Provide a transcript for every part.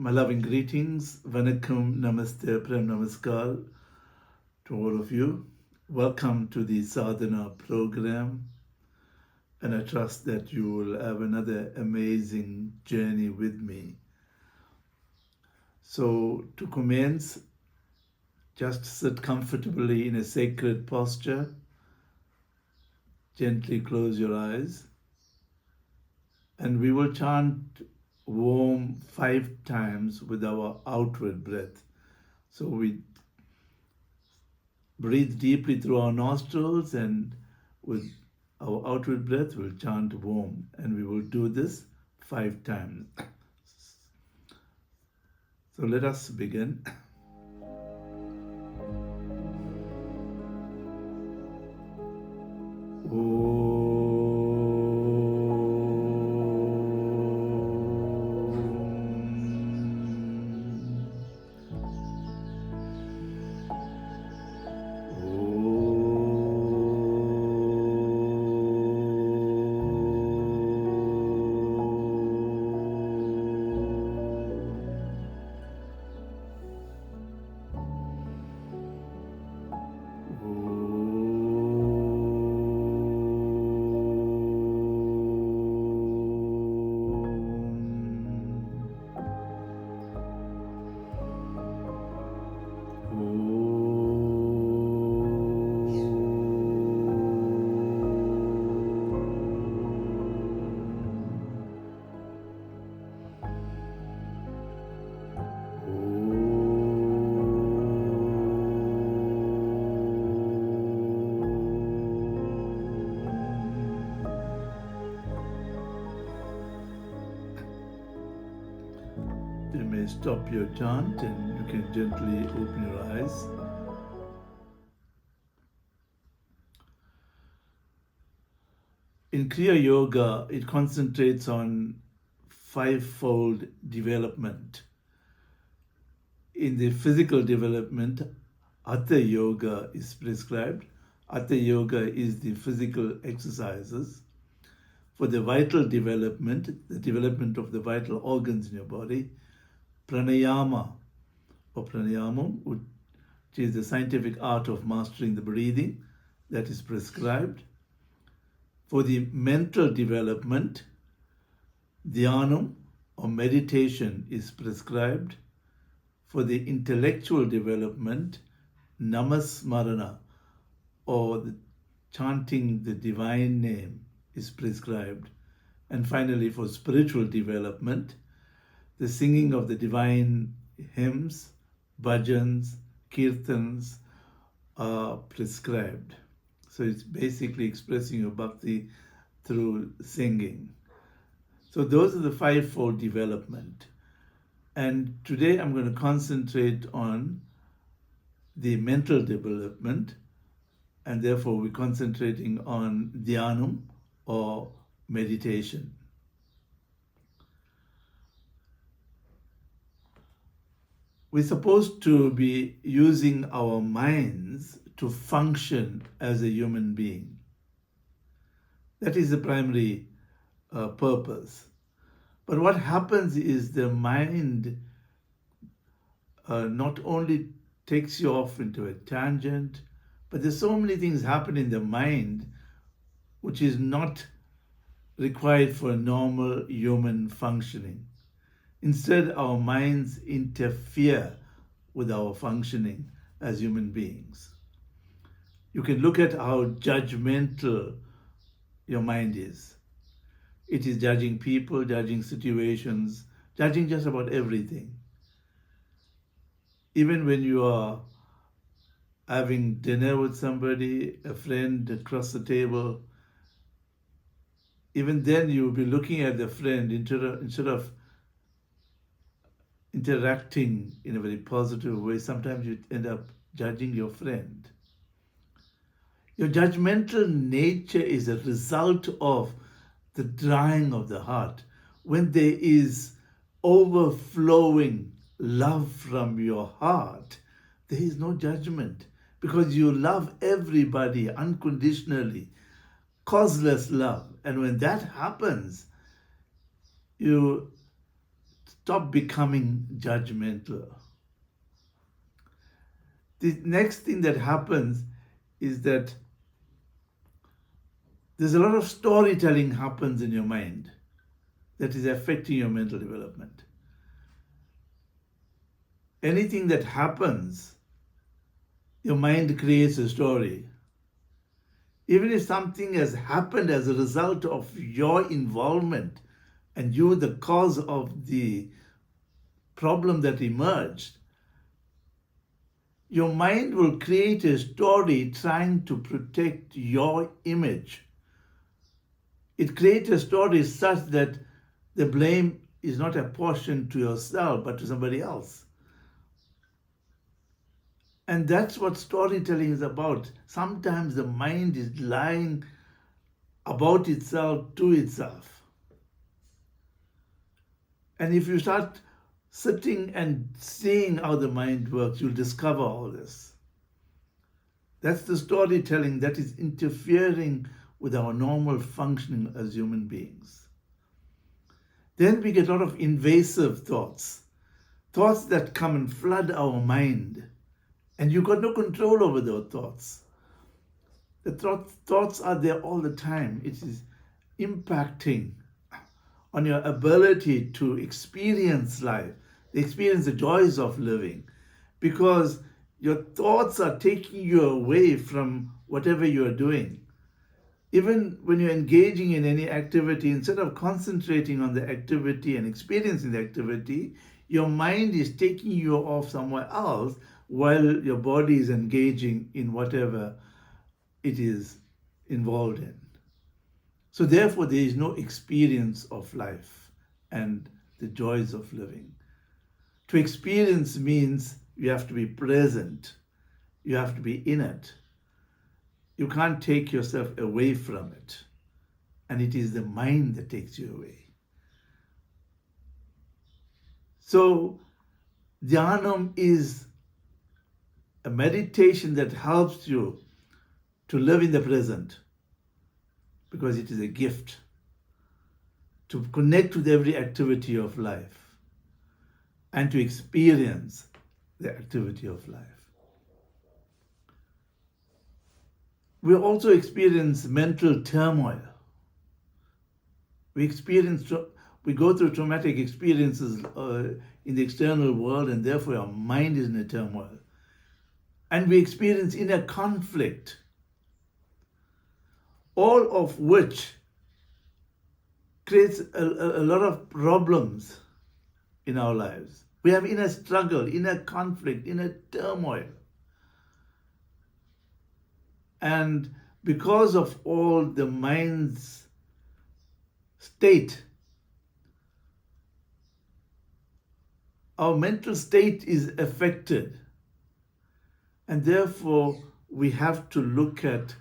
My loving greetings, Vanakkam, Namaste, Prem Namaskar to all of you. Welcome to the Sadhana program, and I trust that you will have another amazing journey with me. So, to commence, just sit comfortably in a sacred posture. Gently close your eyes, and we will chant Om 5 times with our outward breath. So we breathe deeply through our nostrils, and with our outward breath we'll chant Om, and we will do this 5 times. So let us begin. You may stop your chant and you can gently open your eyes. In Kriya Yoga, it concentrates on fivefold development. In the physical development, Hatha Yoga is prescribed. Hatha Yoga is the physical exercises. For the vital development, the development of the vital organs in your body, pranayama or pranayamam, which is the scientific art of mastering the breathing, that is prescribed. For the mental development, dhyanam or meditation is prescribed. For the intellectual development, namasmarana or the chanting the divine name is prescribed. And finally, for spiritual development, the singing of the divine hymns, bhajans, kirtans are prescribed. So it's basically expressing your bhakti through singing. So those are the fivefold development. And today I'm going to concentrate on the mental development, and therefore we're concentrating on dhyanam or meditation. We're supposed to be using our minds to function as a human being. That is the primary purpose. But what happens is the mind not only takes you off into a tangent, but there's so many things happen in the mind which is not required for normal human functioning. Instead, our minds interfere with our functioning as human beings. You can look at how judgmental your mind is. It is judging people, judging situations, judging just about everything. Even when you are having dinner with somebody, a friend across the table, even then you will be looking at the friend instead of interacting in a very positive way. Sometimes you end up judging your friend. Your judgmental nature is a result of the drying of the heart. When there is overflowing love from your heart, there is no judgment, because you love everybody unconditionally, causeless love. And when that happens, you stop becoming judgmental. The next thing that happens is that there's a lot of storytelling happens in your mind that is affecting your mental development. Anything that happens, your mind creates a story. Even if something has happened as a result of your involvement and you the cause of the problem that emerged, your mind will create a story trying to protect your image. It creates a story such that the blame is not apportioned to yourself but to somebody else. And that's what storytelling is about. Sometimes the mind is lying about itself to itself. And if you start sitting and seeing how the mind works, you'll discover all this. That's the storytelling that is interfering with our normal functioning as human beings. Then we get a lot of invasive thoughts that come and flood our mind. And you've got no control over those thoughts. The thoughts are there all the time. It is impacting on your ability to experience life, experience the joys of living, because your thoughts are taking you away from whatever you are doing. Even when you're engaging in any activity, instead of concentrating on the activity and experiencing the activity, your mind is taking you off somewhere else while your body is engaging in whatever it is involved in. So therefore, there is no experience of life and the joys of living. To experience means you have to be present. You have to be in it. You can't take yourself away from it. And it is the mind that takes you away. So Dhyanam is a meditation that helps you to live in the present, because it is a gift to connect with every activity of life and to experience the activity of life. We also experience mental turmoil. We go through traumatic experiences in the external world, and therefore our mind is in a turmoil. And we experience inner conflict, all of which creates a lot of problems in our lives. We have inner struggle, inner conflict, inner turmoil. And because of all the mind's state, our mental state is affected. And therefore, we have to look at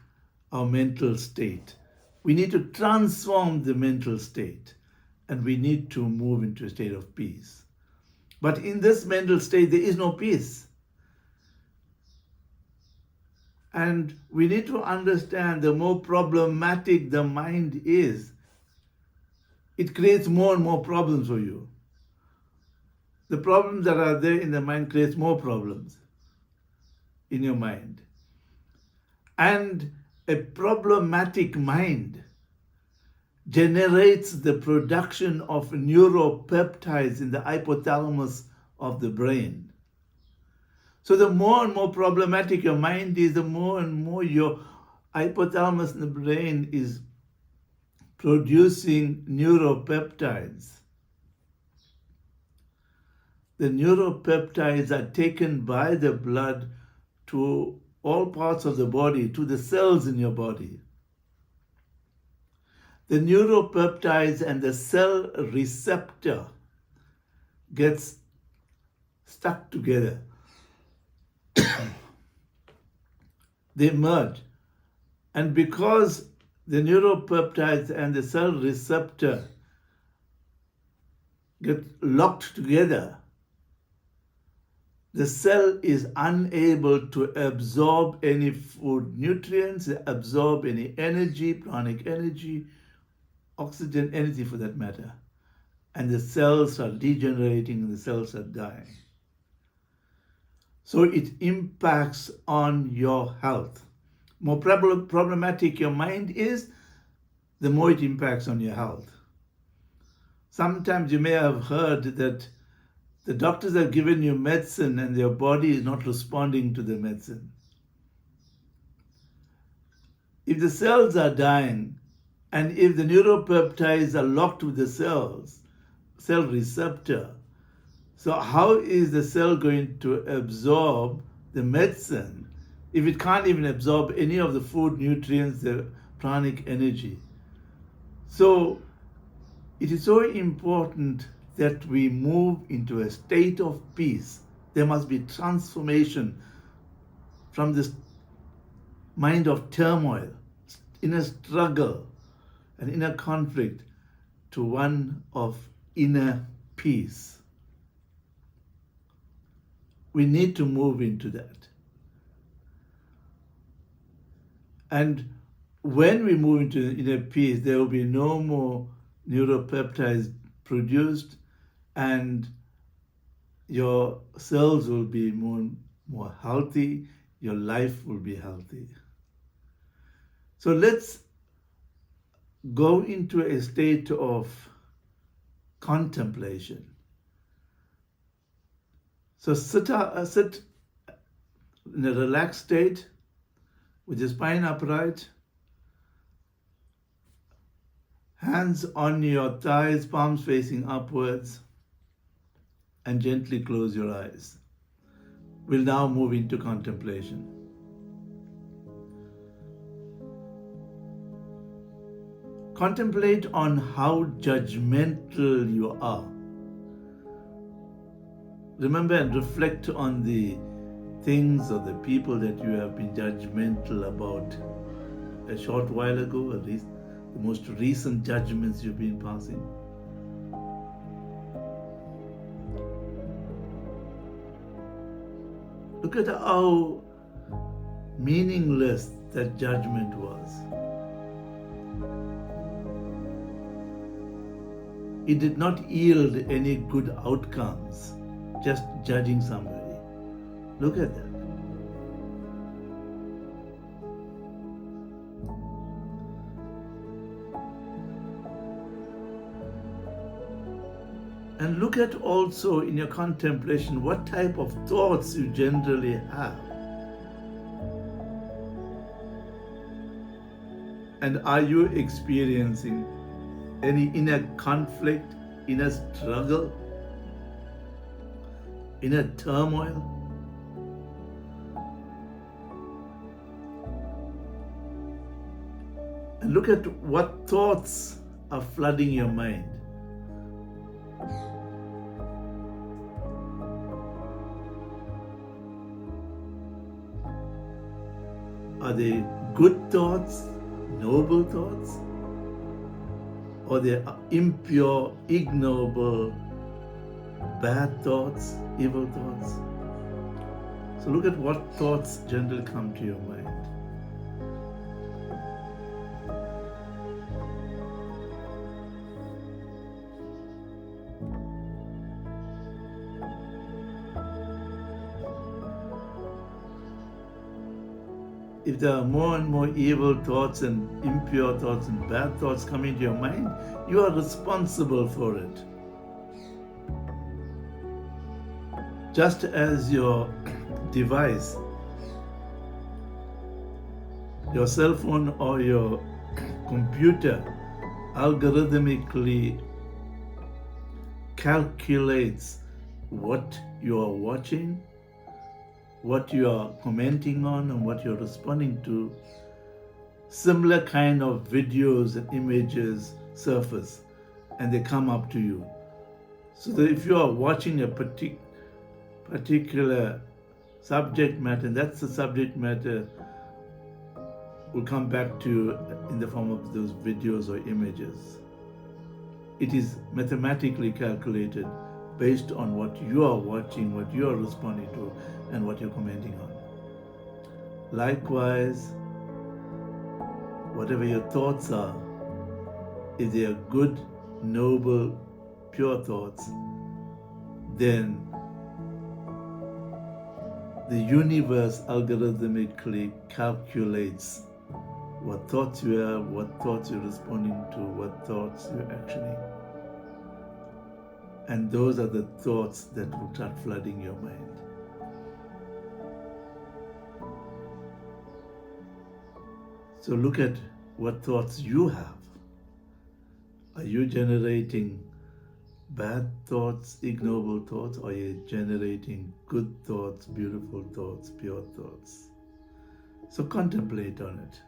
our mental state. We need to transform the mental state, and we need to move into a state of peace. But in this mental state, there is no peace. And we need to understand the more problematic the mind is, it creates more and more problems for you. The problems that are there in the mind creates more problems in your mind. And a problematic mind generates the production of neuropeptides in the hypothalamus of the brain. So the more and more problematic your mind is, the more and more your hypothalamus in the brain is producing neuropeptides. The neuropeptides are taken by the blood to all parts of the body, to the cells in your body. The neuropeptides and the cell receptor gets stuck together. They merge. And because the neuropeptides and the cell receptor get locked together, the cell is unable to absorb any food nutrients, absorb any energy, pranic energy, oxygen, anything for that matter. and the cells are degenerating and the cells are dying. So it impacts on your health. More problematic your mind is, the more it impacts on your health. Sometimes you may have heard that the doctors have given you medicine and your body is not responding to the medicine. If the cells are dying, and if the neuropeptides are locked with the cell receptor, so how is the cell going to absorb the medicine if it can't even absorb any of the food, nutrients, the pranic energy? So it is so important that we move into a state of peace. There must be transformation from this mind of turmoil, inner struggle, and inner conflict to one of inner peace. We need to move into that. And when we move into inner peace, there will be no more neuropeptides produced, and your cells will be more healthy, your life will be healthy. So let's go into a state of contemplation. So sit in a relaxed state with your spine upright, hands on your thighs, palms facing upwards, and gently close your eyes. We'll now move into contemplation. Contemplate on how judgmental you are. Remember and reflect on the things or the people that you have been judgmental about a short while ago, at least the most recent judgments you've been passing. Look at how meaningless that judgment was. It did not yield any good outcomes, just judging somebody. Look at that. And look at also in your contemplation what type of thoughts you generally have. And are you experiencing any inner conflict, inner struggle, inner turmoil? And look at what thoughts are flooding your mind. Are they good thoughts, noble thoughts? Or they are impure, ignoble, bad thoughts, evil thoughts? So look at what thoughts generally come to your mind. If there are more and more evil thoughts and impure thoughts and bad thoughts coming to your mind, you are responsible for it. Just as your device, your cell phone or your computer algorithmically calculates what you are watching, what you are commenting on, and what you're responding to, similar kind of videos and images surface and they come up to you. So that if you are watching a particular subject matter, and that's the subject matter will come back to you in the form of those videos or images. It is mathematically calculated based on what you are watching, what you are responding to, and what you're commenting on. Likewise, whatever your thoughts are, if they are good, noble, pure thoughts, then the universe algorithmically calculates what thoughts you have, what thoughts you're responding to, what thoughts you're actioning. And those are the thoughts that will start flooding your mind. So look at what thoughts you have. Are you generating bad thoughts, ignoble thoughts, or are you generating good thoughts, beautiful thoughts, pure thoughts? So contemplate on it.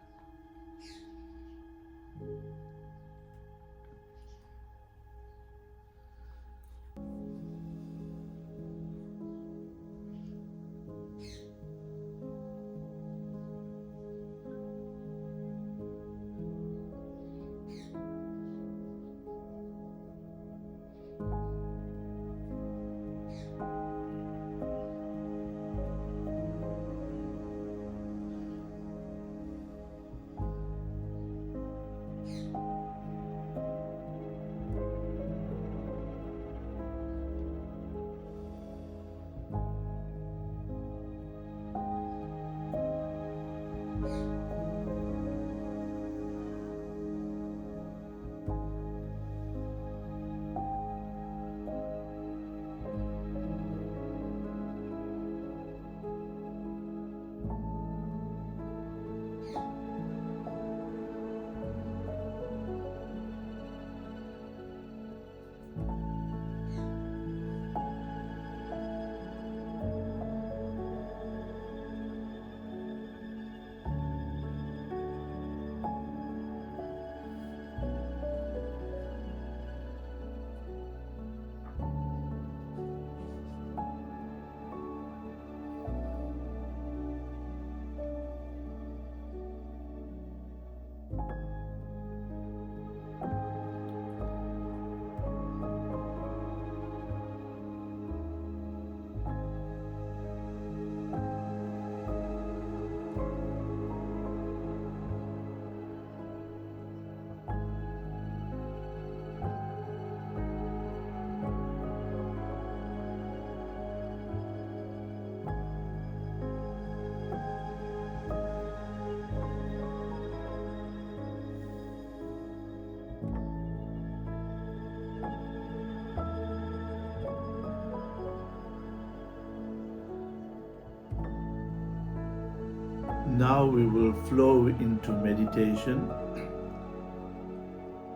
Now we will flow into meditation.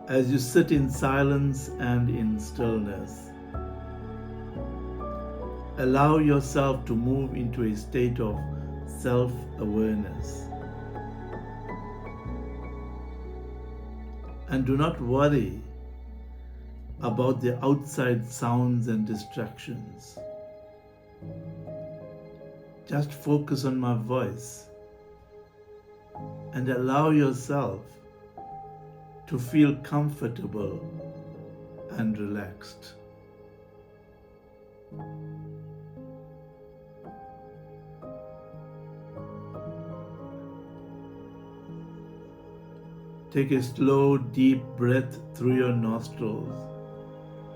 As you sit in silence and in stillness, allow yourself to move into a state of self-awareness. And do not worry about the outside sounds and distractions. Just focus on my voice and allow yourself to feel comfortable and relaxed. Take a slow, deep breath through your nostrils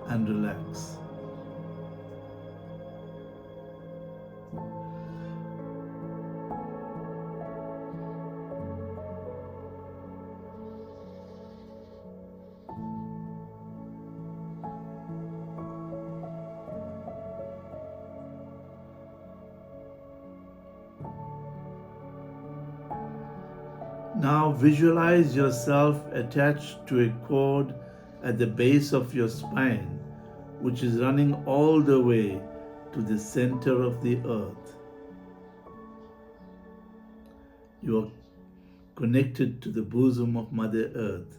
and relax. Now visualize yourself attached to a cord at the base of your spine, which is running all the way to the center of the earth. You are connected to the bosom of Mother Earth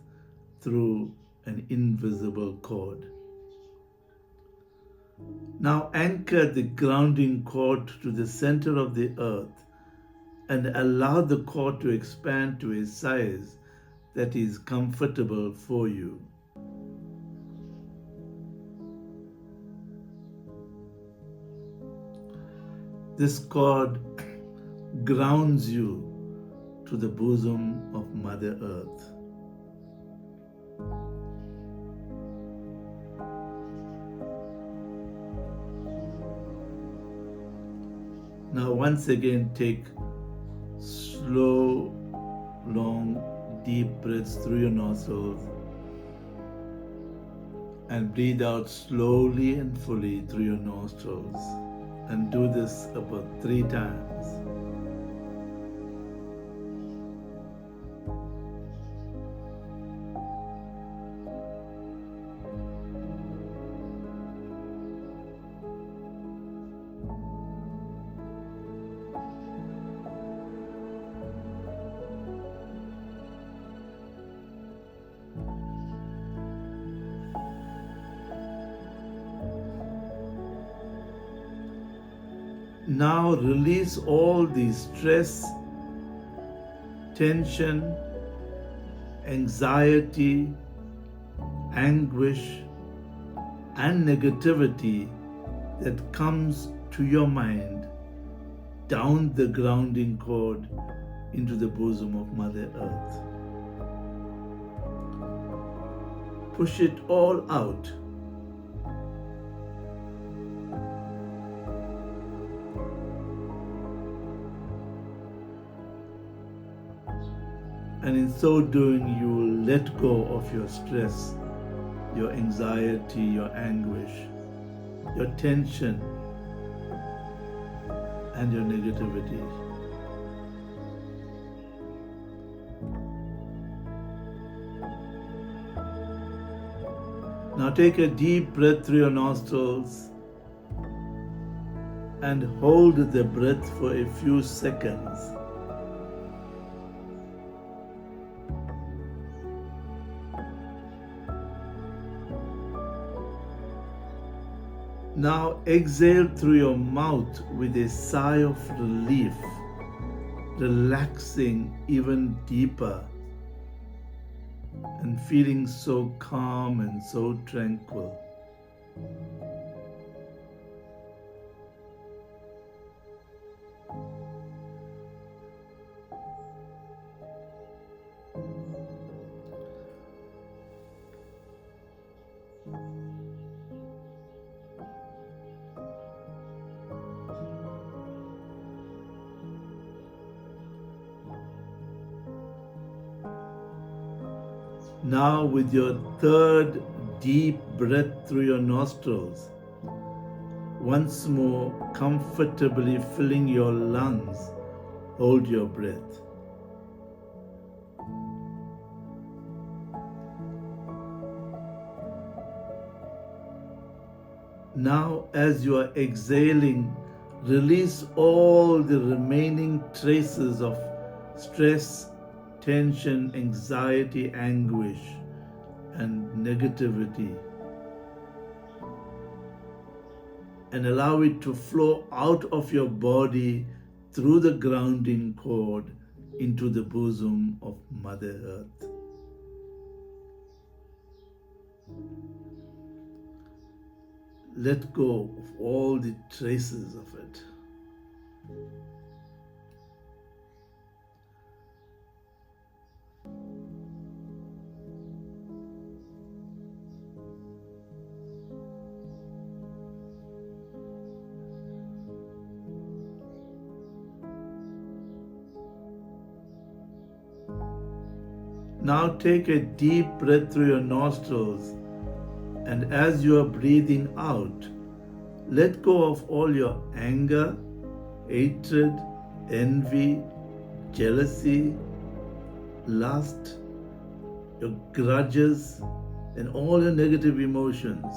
through an invisible cord. Now anchor the grounding cord to the center of the earth and allow the cord to expand to a size that is comfortable for you. This cord grounds you to the bosom of Mother Earth. Now, once again, take slow, long, deep breaths through your nostrils and breathe out slowly and fully through your nostrils. And do this about 3 times. Now release all the stress, tension, anxiety, anguish, and negativity that comes to your mind down the grounding cord into the bosom of Mother Earth. Push it all out. And in so doing, you will let go of your stress, your anxiety, your anguish, your tension, and your negativity. Now take a deep breath through your nostrils and hold the breath for a few seconds. Now exhale through your mouth with a sigh of relief, relaxing even deeper and feeling so calm and so tranquil. Now with your third deep breath through your nostrils, once more comfortably filling your lungs, hold your breath. Now as you are exhaling, release all the remaining traces of stress, tension, anxiety, anguish, and negativity, and allow it to flow out of your body through the grounding cord into the bosom of Mother Earth. Let go of all the traces of it. Now take a deep breath through your nostrils, and as you are breathing out, let go of all your anger, hatred, envy, jealousy, lust, your grudges, and all your negative emotions,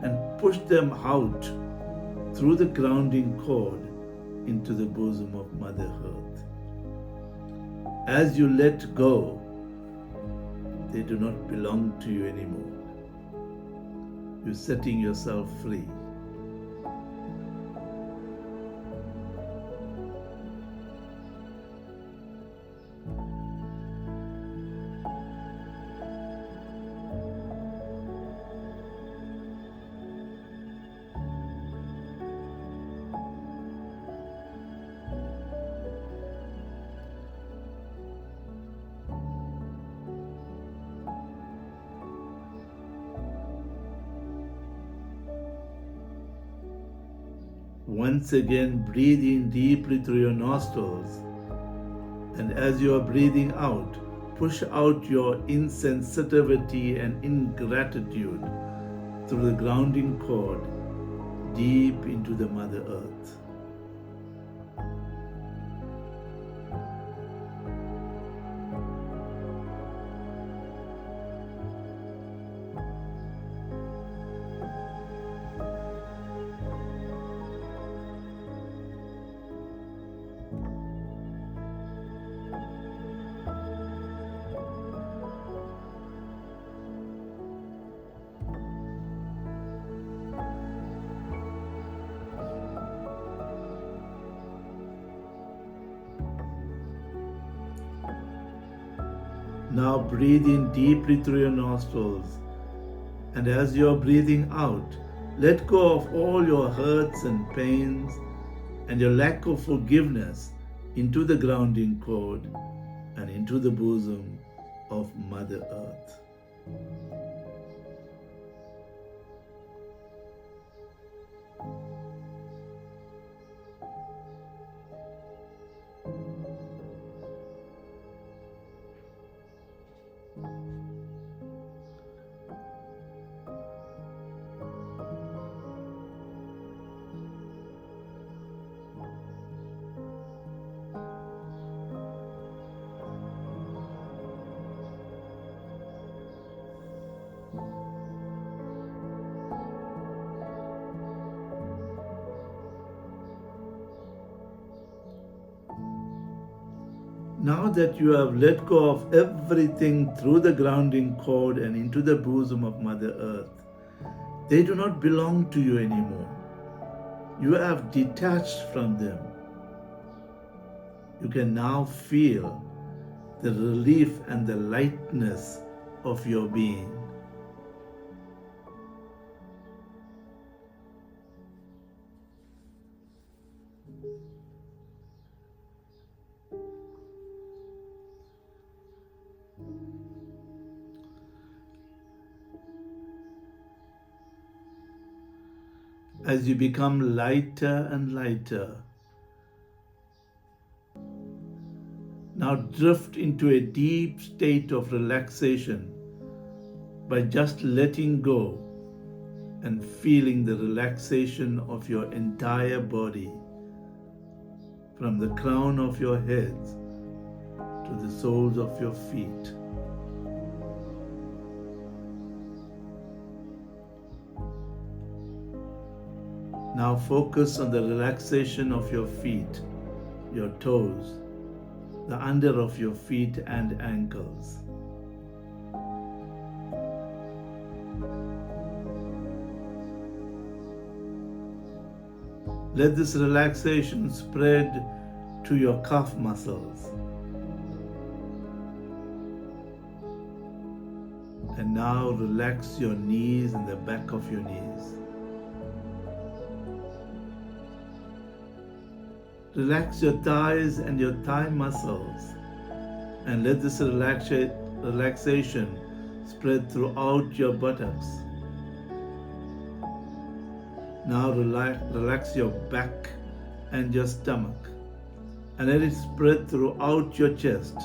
and push them out through the grounding cord into the bosom of Mother Earth. As you let go, they do not belong to you anymore. You're setting yourself free. Once again, breathe in deeply through your nostrils, and as you are breathing out, push out your insensitivity and ingratitude through the grounding cord deep into the Mother Earth. Now breathe in deeply through your nostrils, and as you are breathing out, let go of all your hurts and pains and your lack of forgiveness into the grounding cord and into the bosom of Mother Earth. Now that you have let go of everything through the grounding cord and into the bosom of Mother Earth, they do not belong to you anymore. You have detached from them. You can now feel the relief and the lightness of your being. As you become lighter and lighter, now drift into a deep state of relaxation by just letting go and feeling the relaxation of your entire body, from the crown of your head to the soles of your feet. Now focus on the relaxation of your feet, your toes, the under of your feet and ankles. Let this relaxation spread to your calf muscles. And now relax your knees and the back of your knees. Relax your thighs and your thigh muscles, and let this relaxation spread throughout your buttocks. Now relax your back and your stomach, and let it spread throughout your chest.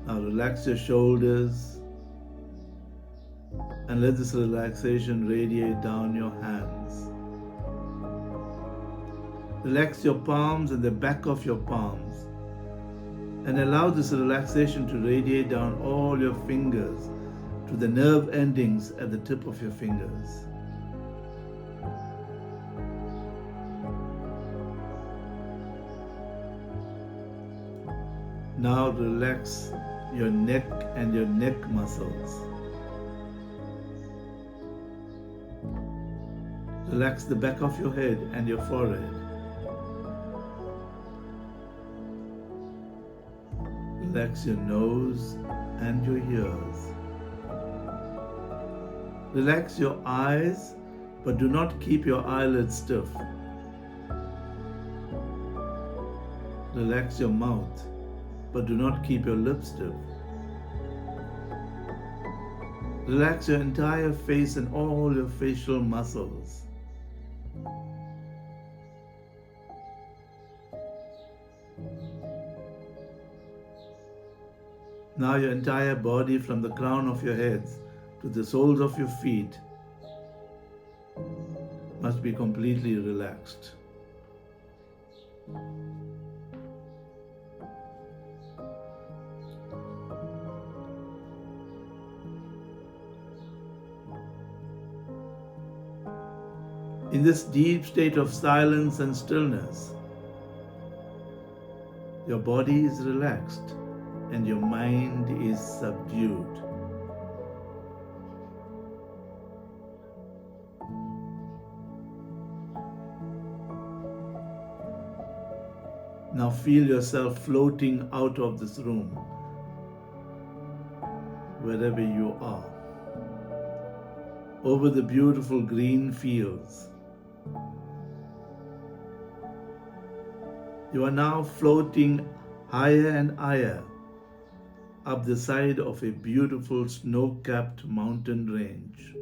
Now relax your shoulders, and let this relaxation radiate down your hands. Relax your palms and the back of your palms, and allow this relaxation to radiate down all your fingers to the nerve endings at the tip of your fingers. Now relax your neck and your neck muscles. Relax the back of your head and your forehead. Relax your nose and your ears. Relax your eyes, but do not keep your eyelids stiff. Relax your mouth, but do not keep your lips stiff. Relax your entire face and all your facial muscles. Now your entire body from the crown of your heads to the soles of your feet must be completely relaxed. In this deep state of silence and stillness, your body is relaxed and your mind is subdued. Now feel yourself floating out of this room, wherever you are, over the beautiful green fields. You are now floating higher and higher up the side of a beautiful snow-capped mountain range.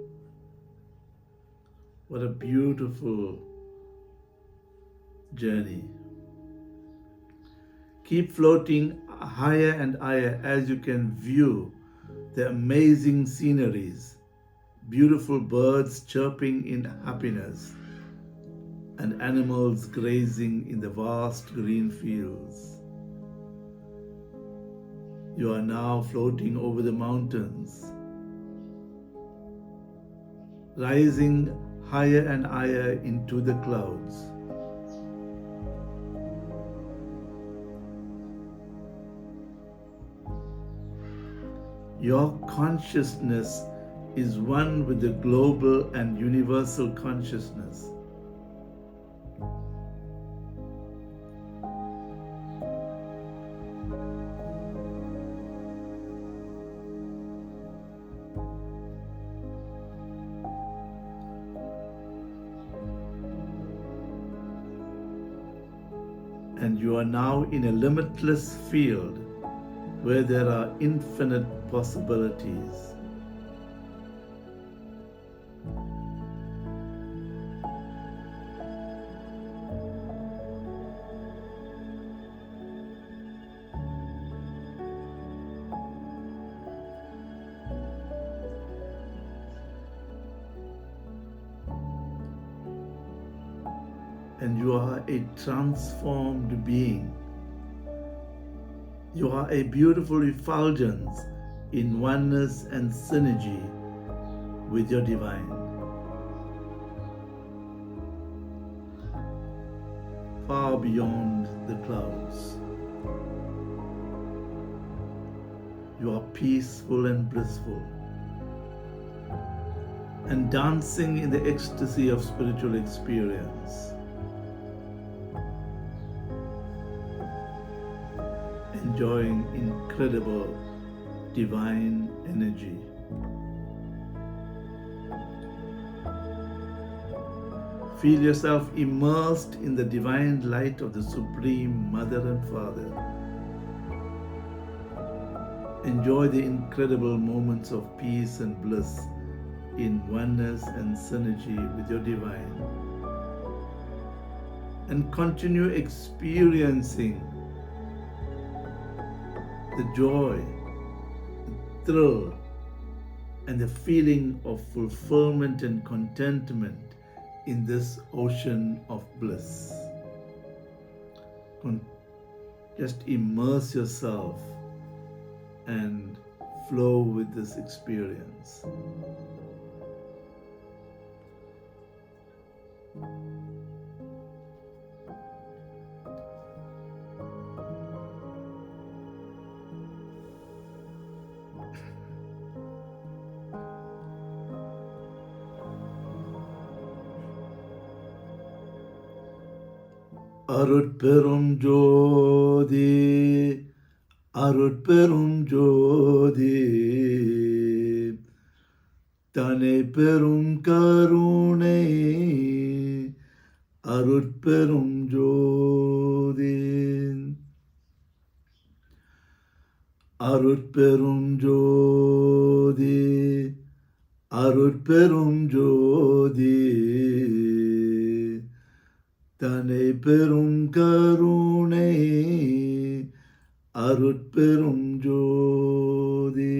What a beautiful journey. Keep floating higher and higher as you can view the amazing sceneries, beautiful birds chirping in happiness, and animals grazing in the vast green fields. You are now floating over the mountains, rising higher and higher into the clouds. Your consciousness is one with the global and universal consciousness. And you are now in a limitless field where there are infinite possibilities. And you are a transformed being. You are a beautiful effulgence in oneness and synergy with your divine. Far beyond the clouds. You are peaceful and blissful, and dancing in the ecstasy of spiritual experience. Enjoying incredible divine energy. Feel yourself immersed in the divine light of the Supreme Mother and Father. Enjoy the incredible moments of peace and bliss in oneness and synergy with your divine. And continue experiencing the joy, the thrill, and the feeling of fulfillment and contentment in this ocean of bliss. Just immerse yourself and flow with this experience. அருட்பெரும் ஜோதி அருட்பெரும் ஜோதி தனை பெரும் கருணை அருட்பெரும் ஜோதி அருட்பெரும் ஜோதி அருட்பெரும் ஜோதி தனை பெரும் கருணை அருட்பெரும் ஜோதி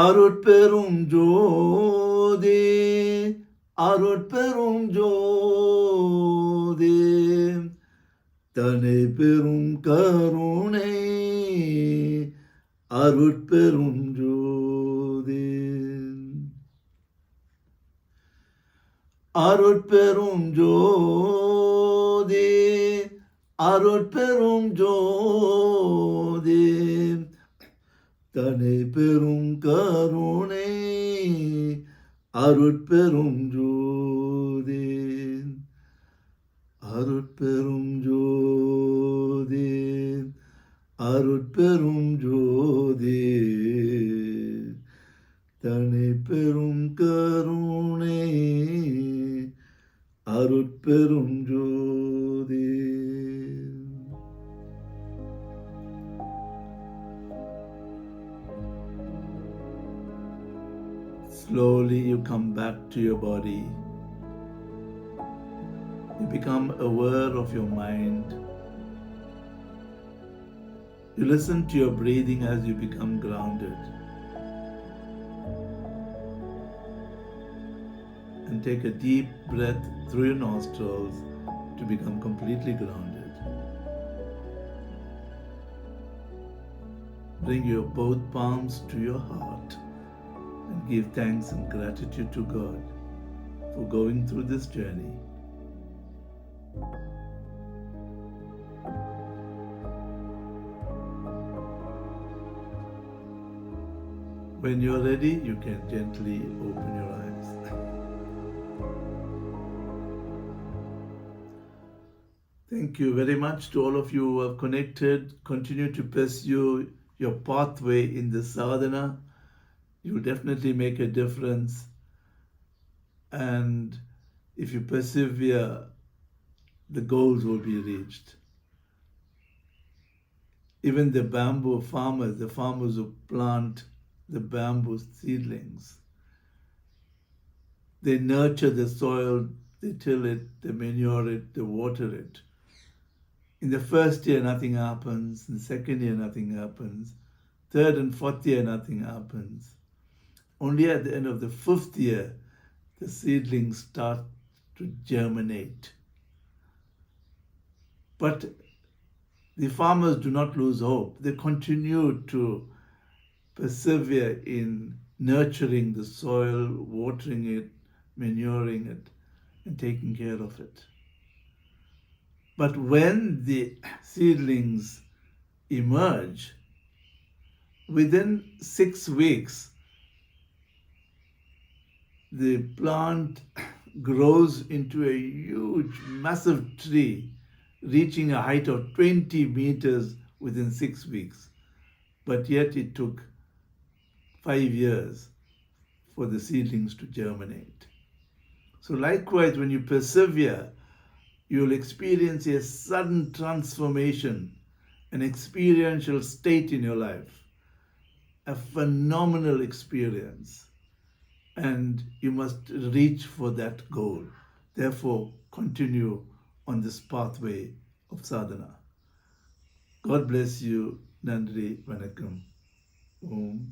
அருட்பெரும் ஜோதி அருட்பெரும் ஜோதி தனை பெரும் கருணை அருட்பெரும் ஜோதி அருட்பெரும் ஜோதி அருட்பெரும் ஜோதி தனை பெரும் கருணை அருட்பெரும் ஜோதி அருட்பெரும் ஜோதி அருட்பெரும் ஜோதி தனை பெரும் கருணை அருட்பெரும் ஜோதி. Slowly you come back to your body. You become aware of your mind. You listen to your breathing as you become grounded. And take a deep breath through your nostrils to become completely grounded. Bring your both palms to your heart and give thanks and gratitude to God for going through this journey. When you're ready, you can gently open your eyes. Thank you very much to all of you who have connected. Continue to pursue your pathway in the sadhana. You will definitely make a difference. And if you persevere, the goals will be reached. Even the bamboo farmers, the farmers who plant the bamboo seedlings, they nurture the soil, they till it, they manure it, they water it. In the first year, nothing happens. In the second year, nothing happens. Third and fourth year, nothing happens. Only at the end of the fifth year, the seedlings start to germinate. But the farmers do not lose hope. They continue to persevere in nurturing the soil, watering it, manuring it, and taking care of it. But when the seedlings emerge, within 6 weeks, the plant grows into a huge, massive tree, reaching a height of 20 meters within 6 weeks. But yet it took 5 years for the seedlings to germinate. So likewise, when you persevere, you'll experience a sudden transformation, an experiential state in your life, a phenomenal experience. And you must reach for that goal. Therefore, continue on this pathway of sadhana. God bless you. Nandri Vanakkam. Om.